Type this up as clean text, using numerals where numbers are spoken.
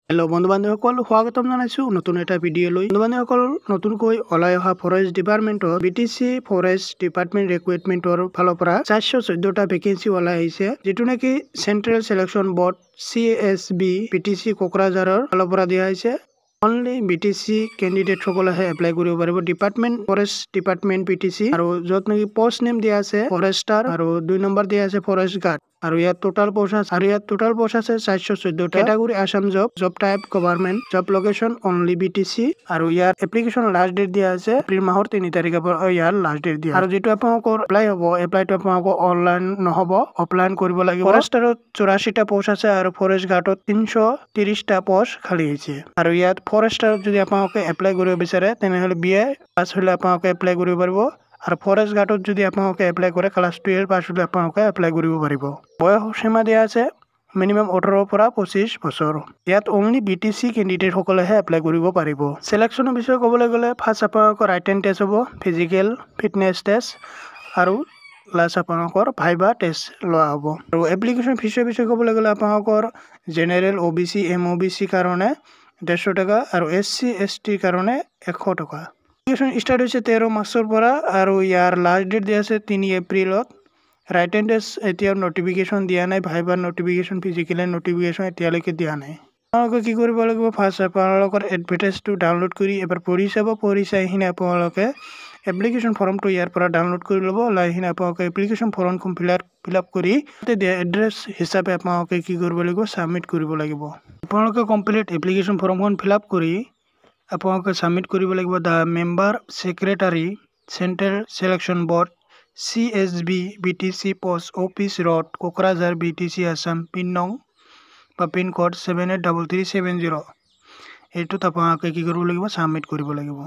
Hello' বন্ধু বান্ধৱসকল, স্বাগতম জনাইছো নতুন এটা ভিডিঅ' লৈ। বন্ধু বান্ধৱসকল, নতুনকৈ ওলাই অহা ফৰেষ্ট ডিপাৰ্টমেণ্টৰ BTC ফৰেষ্ট ডিপাৰ্টমেণ্ট ৰিক্ৰুইটমেণ্টৰ ফালৰ পৰা 414টা ভেকেঞ্চি ওলাই আহিছে, যিটো নেকি central selection board CSB BTC কোকৰাঝাৰৰ ফালৰ পৰা দিয়া হৈছে। অনলি BTC কেণ্ডিডেট সকলেহে এপ্লাই কৰিব পাৰিব। ডিপাৰ্টমেণ্ট ফৰেষ্ট ডিপাৰ্টমেণ্ট BTC, আৰু য'ত নেকি পোষ্ট নেম দিয়া আছে ফৰেষ্টাৰ, আৰু 2 নম্বৰ দিয়া আছে ফৰেষ্ট গাৰ্ড। আৰু ইয়াত টোটাল পোষ্ট আছে 414টা। Category Assam job type government, job location only BTC, আৰু ইয়াৰ এপ্লিকেশ্যন লাষ্ট ডেট দিয়া আছে এপ্ৰিল মাহৰ 3 তাৰিখৰ পৰা ইয়াৰ লাষ্ট ডেট দিয়া। আৰু যেটো আপোনালোকৰ এপ্লাইটো আপোনালোকৰ অনলাইন নহ'ব, অফলাইন কৰিব লাগিব। ফৰেষ্টাৰত 84টা পোষ্ট আছে আৰু ফৰেষ্ট গাৰ্ডত 330টা পোষ্ট খালী হৈছে। আৰু ইয়াত ফৰেষ্টাৰত যদি আপোনালোকে এপ্লাই কৰিব বিচাৰে তেনেহ'লে BA পাছ হ'লে আপোনালোকে এপ্লাই কৰিব পাৰিব। আৰু ফৰেষ্ট গাৰ্ডত যদি আপোনালোকে এপ্লাই কৰে ক্লাছ 12 পাছ হ'লে আপোনালোকে এপ্লাই কৰিব পাৰিব। বয়স সীমা দিয়া আছে মিনিমাম 18 পৰা 25 বছৰ। ইয়াত অনলি BTC কেণ্ডিডেট সকলেহে এপ্লাই কৰিব পাৰিব। চিলেকশ্যনৰ বিষয়ে ক'বলৈ গ'লে ফাৰ্ষ্ট আপোনালোকৰ ৰাইটেন টেষ্ট হ'ব, ফিজিকেল ফিটনেছ টেষ্ট, আৰু লাষ্ট আপোনালোকৰ ভাইবা টেষ্ট লোৱা হ'ব। আৰু এপ্লিকেশ্যন ফিজৰ বিষয়ে ক'বলৈ গ'লে আপোনালোকৰ জেনেৰেল OBC MOBC কাৰণে 150 টকা, আৰু SC ST কাৰণে 100 টকা। এপ্লিকেশ্যন ষ্টাৰ্ট হৈছে 13 মাৰ্চৰ পৰা, আৰু ইয়াৰ লাষ্ট ডেট দিয়া আছে 3 এপ্ৰিলত। ৰাইটেন টেষ্ট এতিয়াও নটিফিকেশ্যন দিয়া নাই, ভাইবাৰ নটিফিকেশ্যন, ফিজিকেলৰ নটিফিকেশ্যন এতিয়ালৈকে দিয়া নাই। আপোনালোকে কি কৰিব লাগিব, ফাৰ্ষ্ট আপোনালোকৰ এডভাৰটাইজটো ডাউনলোড কৰি এবাৰ পঢ়ি চাব। পঢ়ি চাই কিনে আপোনালোকে এপ্লিকেশ্যন ফৰ্মটো ইয়াৰ পৰা ডাউনলোড কৰি ল'ব। লৈ কিনে আপোনালোকে এপ্লিকেশ্যন ফৰ্মখন ফিল আপ কৰি এড্ৰেছ হিচাপে আপোনালোকে কি কৰিব লাগিব, ছাবমিট কৰিব লাগিব। আপোনালোকে কমপ্লিট এপ্লিকেশ্যন ফৰ্মখন ফিল আপ কৰি আপোনালোকে ছাবমিট কৰিব লাগিব। The member secretary central selection board CSB BTC post office road Kokrajhar BTC Assam pincode 783370। এইটোত আপোনালোকে কি কৰিব লাগিব, ছাবমিট কৰিব লাগিব।